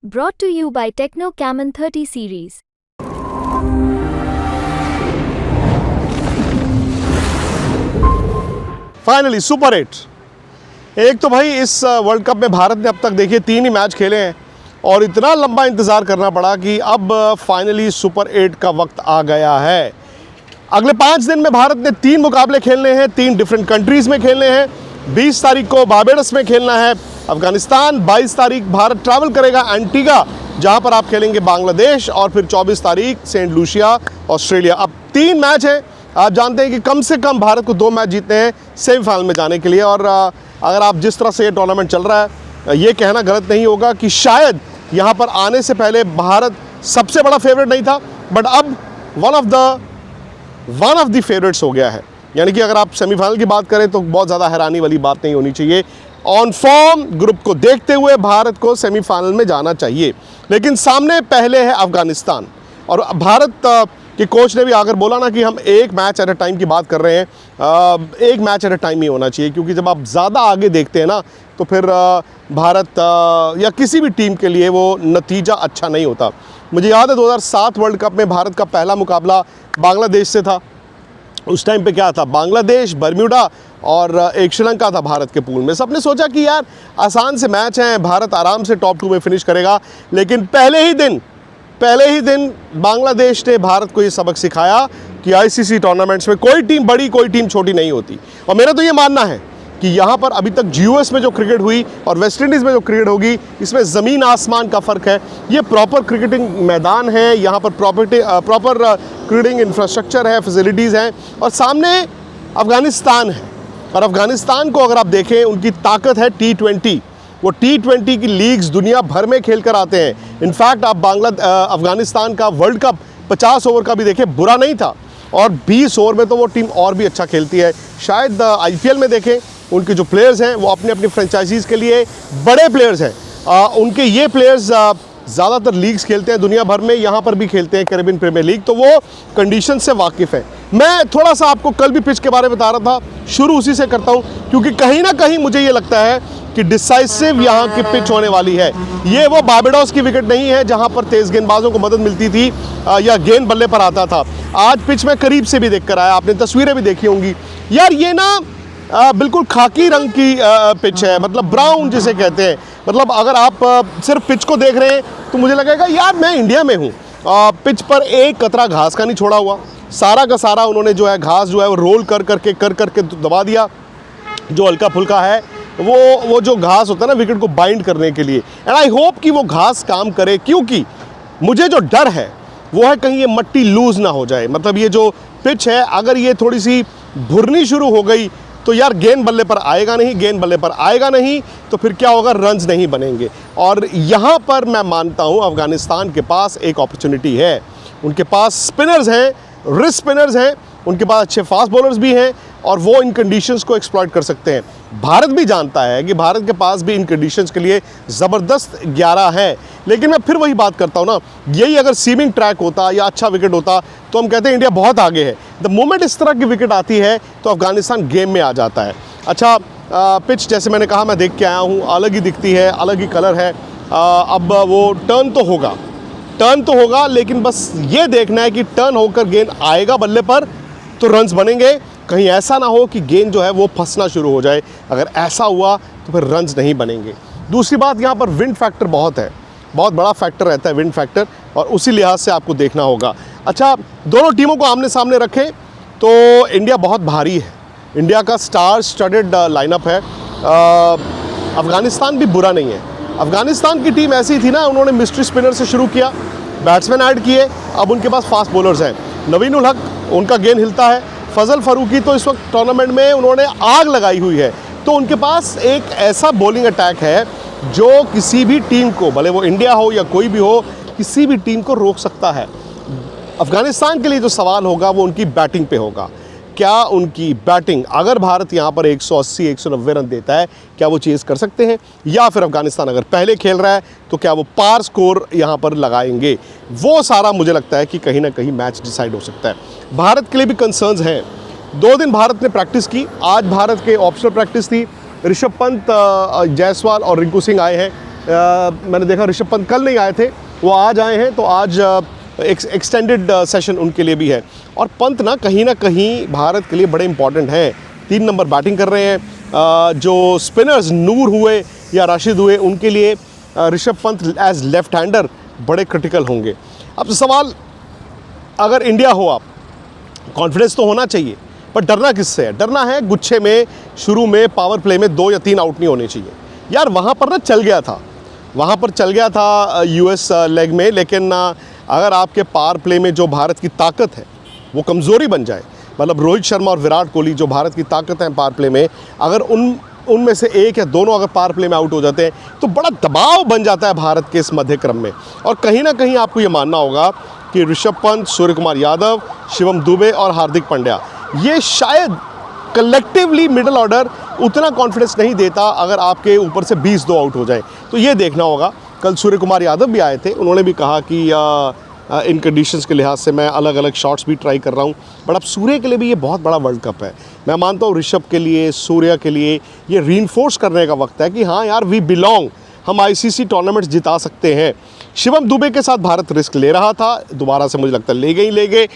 Brought to you by Techno Camon 30 series. Finally super 8। एक तो भाई इस वर्ल्ड कप में भारत ने अब तक देखिए 3 ही मैच खेले हैं और इतना लंबा इंतज़ार करना पड़ा कि अब फाइनली सुपर 8 का वक्त आ गया है। अगले 5 दिन में भारत ने 3 मुकाबले खेलने हैं, 3 डिफरेंट कंट्रीज़ में खेलने हैं। 20 तारीख को बारबाडोस में खेलना है अफगानिस्तान, 22 तारीख भारत ट्रैवल करेगा एंटीगा जहां पर आप खेलेंगे बांग्लादेश, और फिर 24 तारीख सेंट लूसिया ऑस्ट्रेलिया। अब 3 मैच हैं। आप जानते हैं कि कम से कम भारत को 2 मैच जीतने हैं सेमीफाइनल में जाने के लिए। और अगर आप जिस तरह से ये टूर्नामेंट चल रहा है, ये कहना गलत नहीं होगा कि शायद यहाँ पर आने से पहले भारत सबसे बड़ा फेवरेट नहीं था, बट अब वन ऑफ द फेवरेट्स हो गया है। यानी कि अगर आप सेमीफाइनल की बात करें तो बहुत ज़्यादा हैरानी वाली बात नहीं होनी चाहिए। ऑन फॉर्म ग्रुप को देखते हुए भारत को सेमीफाइनल में जाना चाहिए, लेकिन सामने पहले है अफगानिस्तान। और भारत के कोच ने भी आकर बोला ना कि हम एक मैच एट अ टाइम की बात कर रहे हैं। एक मैच एट अ टाइम ही होना चाहिए, क्योंकि जब आप ज़्यादा आगे देखते हैं ना तो फिर भारत या किसी भी टीम के लिए वो नतीजा अच्छा नहीं होता। मुझे याद है 2007 वर्ल्ड कप में भारत का पहला मुकाबला बांग्लादेश से था। उस टाइम पे क्या था, बांग्लादेश, बर्म्यूडा और एक श्रीलंका था भारत के पूल में। सबने सोचा कि यार आसान से मैच हैं, भारत आराम से टॉप 2 में फिनिश करेगा, लेकिन पहले ही दिन बांग्लादेश ने भारत को ये सबक सिखाया कि आईसीसी टूर्नामेंट्स में कोई टीम बड़ी कोई टीम छोटी नहीं होती। और मेरा तो ये मानना है कि यहाँ पर अभी तक यूएस में जो क्रिकेट हुई और वेस्ट इंडीज़ में जो क्रिकेट होगी, इसमें ज़मीन आसमान का फ़र्क है। ये प्रॉपर क्रिकेटिंग मैदान है, यहाँ पर प्रॉपर क्रिकेटिंग इंफ्रास्ट्रक्चर है, फैसिलिटीज़ हैं, और सामने अफ़गानिस्तान है। और अफ़गानिस्तान को अगर आप देखें, उनकी ताकत है T20। वो T20 की लीग्स दुनिया भर में खेल कर आते हैं। इनफैक्ट आप अफ़गानिस्तान का वर्ल्ड कप 50 ओवर का भी देखें, बुरा नहीं था, और 20 ओवर में तो वो टीम और भी अच्छा खेलती है। शायद IPL में देखें, उनके जो प्लेयर्स हैं वो अपनी अपनी फ्रेंचाइजीज़ के लिए बड़े प्लेयर्स हैं। उनके ये प्लेयर्स ज़्यादातर लीग्स खेलते हैं दुनिया भर में, यहाँ पर भी खेलते हैं कैरेबियन प्रीमियर लीग, तो वो कंडीशन से वाकिफ़ है। मैं थोड़ा सा आपको कल भी पिच के बारे में बता रहा था, शुरू उसी से करता हूँ, क्योंकि कहीं ना कहीं मुझे ये लगता है कि डिसाइसिव यहाँ की पिच होने वाली है। ये वो बारबाडोस की विकेट नहीं है जहाँ पर तेज़ गेंदबाजों को मदद मिलती थी या गेंद बल्ले पर आता था। आज पिच में करीब से भी देख कर आया, आपने तस्वीरें भी देखी होंगी। यार ये ना बिल्कुल खाकी रंग की पिच है, मतलब ब्राउन जिसे कहते हैं। मतलब अगर आप सिर्फ पिच को देख रहे हैं तो मुझे लगेगा यार मैं इंडिया में हूँ। पिच पर एक कतरा घास का नहीं छोड़ा हुआ, सारा का सारा उन्होंने जो है घास जो है वो रोल कर करके दबा दिया। जो हल्का फुल्का है वो जो घास होता है ना विकेट को बाइंड करने के लिए, एंड आई होप कि वो घास काम करे, क्योंकि मुझे जो डर है वो है कहीं ये मट्टी लूज़ ना हो जाए। मतलब ये जो पिच है अगर ये थोड़ी सी भुरनी शुरू हो गई तो यार गेंद बल्ले पर आएगा नहीं तो फिर क्या होगा, रन्स नहीं बनेंगे। और यहाँ पर मैं मानता हूँ अफ़गानिस्तान के पास एक अपॉर्चुनिटी है। उनके पास स्पिनर्स हैं, रिस्ट स्पिनर्स हैं, उनके पास अच्छे फास्ट बॉलर्स भी हैं, और वो इन कंडीशंस को एक्सप्लॉइट कर सकते हैं। भारत भी जानता है कि भारत के पास भी इन कंडीशंस के लिए ज़बरदस्त 11 है। लेकिन मैं फिर वही बात करता हूँ ना, यही अगर सीमिंग ट्रैक होता या अच्छा विकेट होता तो हम कहते हैं इंडिया बहुत आगे है। द मोमेंट इस तरह की विकेट आती है तो अफगानिस्तान गेम में आ जाता है। अच्छा, पिच जैसे मैंने कहा मैं देख के आया हूँ, अलग ही दिखती है, अलग ही कलर है। अब वो टर्न तो होगा, लेकिन बस ये देखना है कि टर्न होकर गेंद आएगा बल्ले पर तो रन्स बनेंगे। कहीं ऐसा ना हो कि गेंद जो है वो फंसना शुरू हो जाए। अगर ऐसा हुआ तो फिर रन्स नहीं बनेंगे। दूसरी बात, यहाँ पर विंड फैक्टर बहुत बड़ा फैक्टर रहता है विंड फैक्टर, और उसी लिहाज से आपको देखना होगा। अच्छा, दोनों टीमों को आमने सामने रखें तो इंडिया बहुत भारी है। इंडिया का स्टार स्टडेड लाइनअप है। अफ़गानिस्तान भी बुरा नहीं है। अफ़गानिस्तान की टीम ऐसी थी ना, उन्होंने मिस्ट्री स्पिनर से शुरू किया, बैट्समैन ऐड किए, अब उनके पास फास्ट बॉलर्स हैं। नवीन उल हक, उनका गेंद हिलता है। फजल फ़ारूकी तो इस वक्त टूर्नामेंट में उन्होंने आग लगाई हुई है। तो उनके पास एक ऐसा बॉलिंग अटैक है जो किसी भी टीम को, भले वो इंडिया हो या कोई भी हो, किसी भी टीम को रोक सकता है। अफ़गानिस्तान के लिए जो सवाल होगा वो उनकी बैटिंग पे होगा। क्या उनकी बैटिंग, अगर भारत यहाँ पर 180-190 रन देता है, क्या वो चेज़ कर सकते हैं, या फिर अफ़गानिस्तान अगर पहले खेल रहा है तो क्या वो पार स्कोर यहाँ पर लगाएंगे? वो सारा मुझे लगता है कि कहीं ना कहीं मैच डिसाइड हो सकता है। भारत के लिए भी कंसर्न्स हैं। 2 दिन भारत ने प्रैक्टिस की। आज भारत के ऑप्शनल प्रैक्टिस थी। ऋषभ पंत, जायसवाल और रिंकू सिंह आए हैं। मैंने देखा ऋषभ पंत कल नहीं आए थे, वो आज आए हैं, तो आज एक्सटेंडेड सेशन उनके लिए भी है। और पंत ना कहीं भारत के लिए बड़े इंपॉर्टेंट हैं। 3 नंबर बैटिंग कर रहे हैं। जो स्पिनर्स नूर हुए या राशिद हुए, उनके लिए Rishabh Pant as left hander बड़े क्रिटिकल होंगे। अब सवाल, अगर इंडिया हो आप, कॉन्फिडेंस तो होना चाहिए, पर डरना किससे है? डरना है गुच्छे में, शुरू में पावर प्ले में 2 या 3 आउट नहीं होने चाहिए। यार वहाँ पर ना चल गया था यूएस लेग में, लेकिन अगर आपके पावर प्ले में जो भारत की ताकत है वो कमज़ोरी बन जाए, मतलब रोहित शर्मा और विराट कोहली जो भारत की ताकत है पावर प्ले में, अगर उनमें से एक या दोनों अगर पावर प्ले में आउट हो जाते हैं तो बड़ा दबाव बन जाता है भारत के इस मध्य क्रम में। और कहीं ना कहीं आपको ये मानना होगा कि ऋषभ पंत, सूर्य कुमार यादव, शिवम दुबे और हार्दिक पांड्या, ये शायद कलेक्टिवली मिडिल ऑर्डर उतना कॉन्फिडेंस नहीं देता अगर आपके ऊपर से 20-2 आउट हो जाए। तो ये देखना होगा। कल सूर्य कुमार यादव भी आए थे, उन्होंने भी कहा कि इन कंडीशंस के लिहाज से मैं अलग अलग शॉट्स भी ट्राई कर रहा हूँ। बट अब सूर्य के लिए भी ये बहुत बड़ा वर्ल्ड कप है। मैं मानता हूँ ऋषभ के लिए, सूर्य के लिए ये रीइंफोर्स करने का वक्त है कि हाँ यार, वी बिलोंग, हम आईसीसी टूर्नामेंट्स जिता सकते हैं। शिवम दुबे के साथ भारत रिस्क ले रहा था, दोबारा से मुझे लगता है ले गए।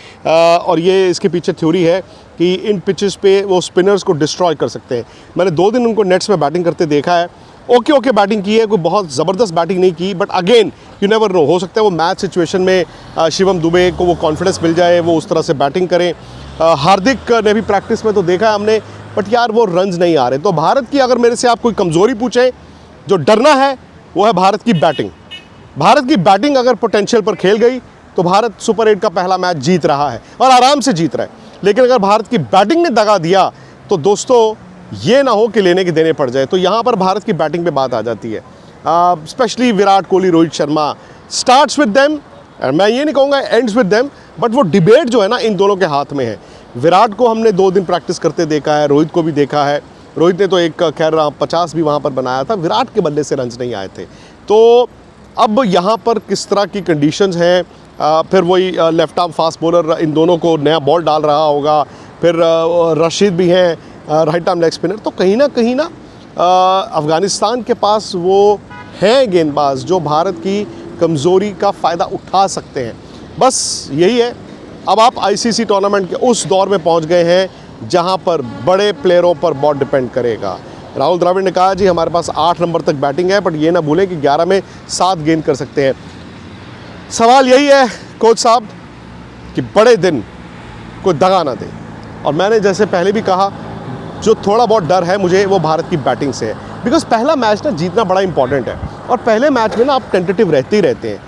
और ये इसके पीछे थ्योरी है कि इन पिचेस पे वो स्पिनर्स को डिस्ट्रॉय कर सकते हैं। मैंने 2 दिन उनको नेट्स में बैटिंग करते देखा है। ओके बैटिंग की है, कोई बहुत ज़बरदस्त बैटिंग नहीं की, but again you never know, हो सकता है वो मैच सिचुएशन में शिवम दुबे को वो कॉन्फिडेंस मिल जाए, वो उस तरह से बैटिंग करें। हार्दिक ने भी प्रैक्टिस में तो देखा है हमने, बट यार वो रन्स नहीं आ रहे। तो भारत की अगर मेरे से आप कोई कमज़ोरी पूछें, जो डरना है वो है भारत की बैटिंग। भारत की बैटिंग अगर पोटेंशियल पर खेल गई तो भारत सुपर 8 का पहला मैच जीत रहा है और आराम से जीत रहा है। लेकिन अगर भारत की बैटिंग ने दगा दिया तो दोस्तों ये ना हो कि लेने के देने पड़ जाए। तो यहाँ पर भारत की बैटिंग पे बात आ जाती है। Specially Virat Kohli, Rohit Sharma, starts with them, मैं ये नहीं कहूँगा एंड्स विद देम, बट वो डिबेट जो है ना इन दोनों के हाथ में है। विराट को हमने 2 दिन प्रैक्टिस करते देखा है, रोहित को भी देखा है। रोहित ने तो एक खैर 50 भी वहाँ पर बनाया था, विराट के बल्ले से रन्स नहीं आए थे। तो अब यहाँ पर किस तरह की कंडीशंस हैं, फिर वही लेफ्ट आर्म फास्ट बॉलर इन दोनों को नया बॉल डाल रहा होगा, फिर रशीद भी हैं राइट आर्म लेग स्पिनर। तो कहीं ना अफ़गानिस्तान के पास वो हैं गेंदबाज जो भारत की कमज़ोरी का फ़ायदा उठा सकते हैं। बस यही है। अब आप आईसीसी टूर्नामेंट के उस दौर में पहुंच गए हैं जहां पर बड़े प्लेयरों पर बहुत डिपेंड करेगा। राहुल द्रविड़ ने कहा जी हमारे पास 8 नंबर तक बैटिंग है, बट ये ना भूलें कि 11 में 7 गेंद कर सकते हैं। सवाल यही है कोच साहब कि बड़े दिन कोई दगा ना दे। और मैंने जैसे पहले भी कहा, जो थोड़ा बहुत डर है मुझे वो भारत की बैटिंग से है, बिकॉज पहला मैच ना जीतना बड़ा इंपॉर्टेंट है। और पहले मैच में ना आप टेंटेटिव रहते ही रहते हैं,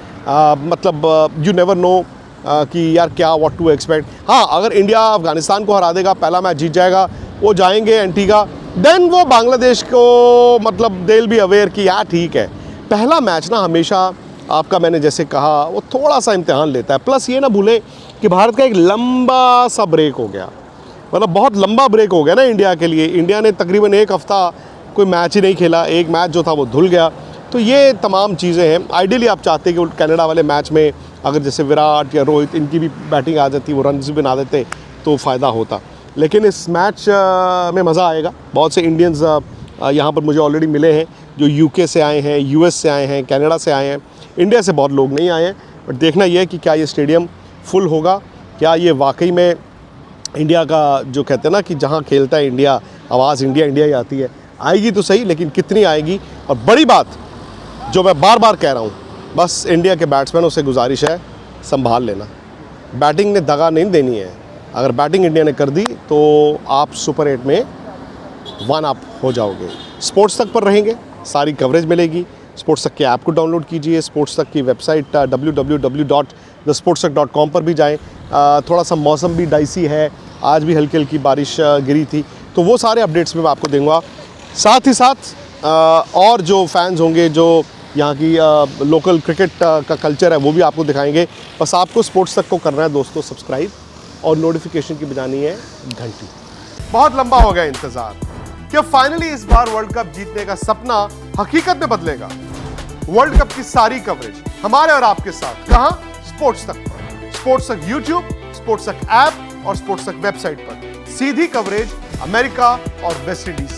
मतलब यू नेवर नो कि यार क्या व्हाट टू एक्सपेक्ट। हाँ, अगर इंडिया अफगानिस्तान को हरा देगा, पहला मैच जीत जाएगा, वो जाएंगे एंटीगा, देन वो बांग्लादेश को मतलब दे विल बी अवेयर कि यार ठीक है। पहला मैच ना हमेशा आपका, मैंने जैसे कहा, वो थोड़ा सा इम्तिहान लेता है। प्लस ये ना भूलें कि भारत का एक लंबा सा ब्रेक हो गया, मतलब बहुत लंबा ब्रेक हो गया ना इंडिया के लिए। इंडिया ने तकरीबन 1 हफ़्ता कोई मैच ही नहीं खेला, एक मैच जो था वो धुल गया। तो ये तमाम चीज़ें हैं। आइडियली आप चाहते हैं कि कनाडा वाले मैच में अगर जैसे विराट या रोहित इनकी भी बैटिंग आ जाती, वो रन्स भी बना देते तो फ़ायदा होता। लेकिन इस मैच में मज़ा आएगा। बहुत से इंडियंस यहाँ पर मुझे ऑलरेडी मिले हैं जो यूके से आए हैं, यूएस से आए हैं, कनाडा से आए हैं। इंडिया से बहुत लोग नहीं आए हैं, बट देखना यह है कि क्या ये स्टेडियम फुल होगा, क्या ये वाकई में इंडिया का जो कहते हैं ना कि जहाँ खेलता है इंडिया, आवाज़ इंडिया इंडिया ही आती है। आएगी तो सही, लेकिन कितनी आएगी। और बड़ी बात जो मैं बार बार कह रहा हूँ, बस इंडिया के बैट्समैनों से गुजारिश है, संभाल लेना। बैटिंग ने दगा नहीं देनी है। अगर बैटिंग इंडिया ने कर दी तो आप सुपर 8 में 1 अप हो जाओगे। स्पोर्ट्स तक पर रहेंगे, सारी कवरेज मिलेगी। स्पोर्ट्स तक के ऐप को डाउनलोड कीजिए, स्पोर्ट्स तक की वेबसाइट www.thesportstech.com पर भी जाएं। थोड़ा सा मौसम भी डाइसी है, आज भी हल्की हल्की बारिश गिरी थी, तो वो सारे अपडेट्स में मैं आपको दूंगा। साथ ही साथ और जो फैंस होंगे, जो यहाँ की लोकल क्रिकेट का कल्चर है, वो भी आपको दिखाएंगे। बस आपको स्पोर्ट्स तक को करना है दोस्तों सब्सक्राइब, और नोटिफिकेशन की बजानी है घंटी। बहुत लंबा हो गया इंतजार, क्या फाइनली इस बार वर्ल्ड कप जीतने का सपना हकीकत में बदलेगा। वर्ल्ड कप की सारी कवरेज हमारे और आपके साथ, कहां? स्पोर्ट्स तक पर। स्पोर्ट्स तक यूट्यूब, स्पोर्ट्स तक ऐप और स्पोर्ट्स तक वेबसाइट पर। सीधी कवरेज अमेरिका और वेस्ट इंडीज।